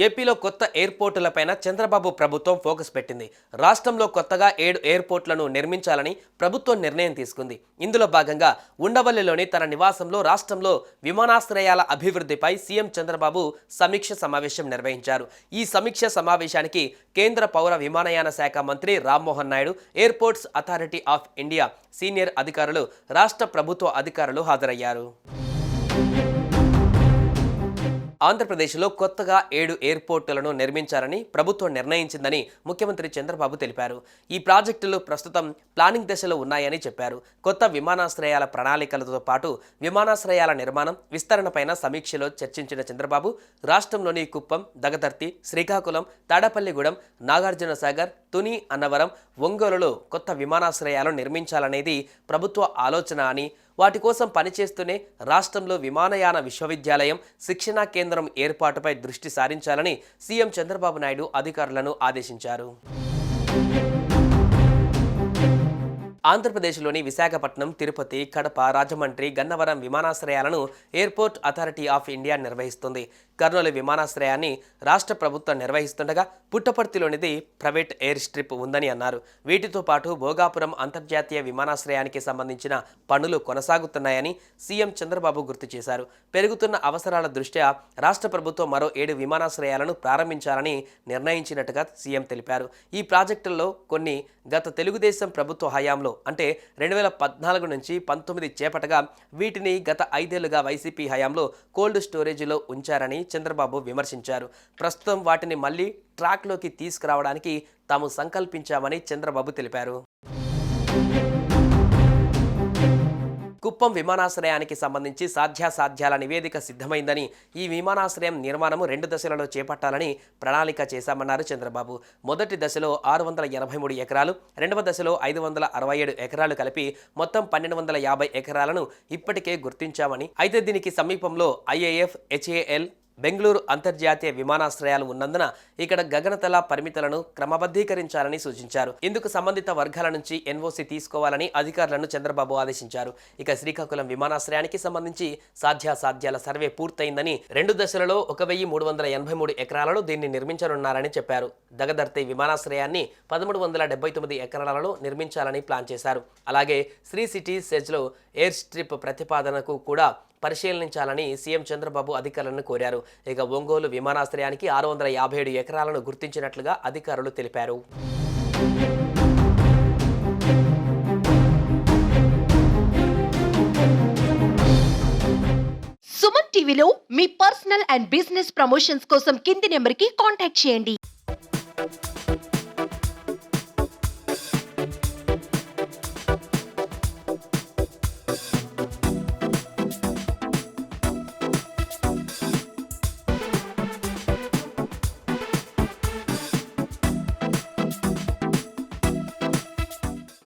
ఏపీలో కొత్త ఎయిర్పోర్టులపైన చంద్రబాబు ప్రభుత్వం ఫోకస్ పెట్టింది. రాష్ట్రంలో కొత్తగా 7 ఎయిర్పోర్టులను నిర్మించాలని ప్రభుత్వం నిర్ణయం తీసుకుంది. ఇందులో భాగంగా ఉండవల్లిలోని తన నివాసంలో రాష్ట్రంలో విమానాశ్రయాల అభివృద్ధిపై సీఎం చంద్రబాబు సమీక్ష సమావేశం నిర్వహించారు. ఈ సమీక్ష సమావేశానికి కేంద్ర పౌర విమానయాన శాఖ మంత్రి Rammohan Naidu, airports authority of India senior అధికారులు, రాష్ట్ర ప్రభుత్వ అధికారులు హాజరయ్యారు. ఆంధ్రప్రదేశ్లో కొత్తగా 7 ఎయిర్పోర్టులను నిర్మించాలని ప్రభుత్వం నిర్ణయించిందని ముఖ్యమంత్రి చంద్రబాబు తెలిపారు. ఈ ప్రాజెక్టులు ప్రస్తుతం ప్లానింగ్ దశలో ఉన్నాయని చెప్పారు. కొత్త విమానాశ్రయాల ప్రణాళికలతో పాటు విమానాశ్రయాల నిర్మాణం, విస్తరణపైన సమీక్షలో చర్చించిన చంద్రబాబు రాష్ట్రంలోని కుప్పం, దగదర్తి, శ్రీకాకుళం, తాడపల్లిగూడెం, నాగార్జునసాగర్, తుని, అన్నవరం, ఒంగోలులో కొత్త విమానాశ్రయాలు నిర్మించాలనేది ప్రభుత్వ ఆలోచన అని, వాటి కోసం పనిచేస్తూనే రాష్ట్రంలో విమానయాన విశ్వవిద్యాలయం, శిక్షణా కేంద్రం ఏర్పాటుపై దృష్టి సారించాలని సీఎం చంద్రబాబు నాయుడు అధికారులను ఆదేశించారు. ఆంధ్రప్రదేశ్లోని విశాఖపట్నం, తిరుపతి, కడప, రాజమండ్రి, గన్నవరం విమానాశ్రయాలను ఎయిర్పోర్ట్ అథారిటీ ఆఫ్ ఇండియా నిర్వహిస్తుంది. కర్నూలు విమానాశ్రయాన్ని రాష్ట్ర ప్రభుత్వం నిర్వహిస్తుండగా పుట్టపర్తిలోనిది ప్రైవేట్ ఎయిర్ స్ట్రిప్ ఉందని అన్నారు. వీటితో పాటు భోగాపురం అంతర్జాతీయ విమానాశ్రయానికి సంబంధించిన పనులు కొనసాగుతున్నాయని సీఎం చంద్రబాబు గుర్తు చేశారు. పెరుగుతున్న అవసరాల దృష్ట్యా రాష్ట్ర ప్రభుత్వం మరో 7 విమానాశ్రయాలను ప్రారంభించాలని నిర్ణయించినట్టుగా సీఎం తెలిపారు. ఈ ప్రాజెక్టుల్లో కొన్ని గత తెలుగుదేశం ప్రభుత్వ హయాంలో అంటే 2014 నుంచి 19 చేపట్టగా వీటిని గత 5 ఏళ్లుగా వైసీపీ హయాంలో కోల్డ్ స్టోరేజీలో ఉంచారని చంద్రబాబు విమర్శించారు. ప్రస్తుతం వాటిని మళ్లీ ట్రాక్లోకి తీసుకురావడానికి తాము సంకల్పించామని చంద్రబాబు తెలిపారు. కుప్పం విమానాశ్రయానికి సంబంధించి సాధ్యాసాధ్యాల నివేదిక సిద్ధమైందని, ఈ విమానాశ్రయం నిర్మాణము 2 దశలలో చేపట్టాలని ప్రణాళిక చేశామన్నారు చంద్రబాబు. మొదటి దశలో 683 ఎకరాలు, రెండవ దశలో 567 ఎకరాలు కలిపి మొత్తం 1250 ఎకరాలను ఇప్పటికే గుర్తించామని, అయితే దీనికి సమీపంలో IAF, HAL, బెంగళూరు అంతర్జాతీయ విమానాశ్రయాలు ఉన్నందున ఇక్కడ గగనతల పరిమితులను క్రమబద్ధీకరించాలని సూచించారు. ఇందుకు సంబంధిత వర్గాల నుంచి NOC తీసుకోవాలని అధికారులను చంద్రబాబు ఆదేశించారు. ఇక శ్రీకాకుళం విమానాశ్రయానికి సంబంధించి సాధ్యాసాధ్యాల సర్వే పూర్తయిందని, 2 దశలలో 1383 ఎకరాలలో దీన్ని నిర్మించనున్నారని చెప్పారు. దగదర్తి విమానాశ్రయాన్ని 1379 ఎకరాలలో నిర్మించాలని ప్లాన్ చేశారు. అలాగే శ్రీ సిటీ సెజ్లో ఎయిర్ స్ట్రిప్ ప్రతిపాదనకు కూడా పరిశీలించాలని సీఎం చంద్రబాబు అధికారులను కోరారు. ఇక ఒంగోలు విమానాశ్రయానికి 657 ఎకరాలను గుర్తించినట్లుగా అధికారులు తెలిపారు. సుమన్ టీవీలో మీ పర్సనల్ అండ్ బిజినెస్ ప్రమోషన్స్ కోసం కింది నెంబర్కి కాంటాక్ట్ చేయండి.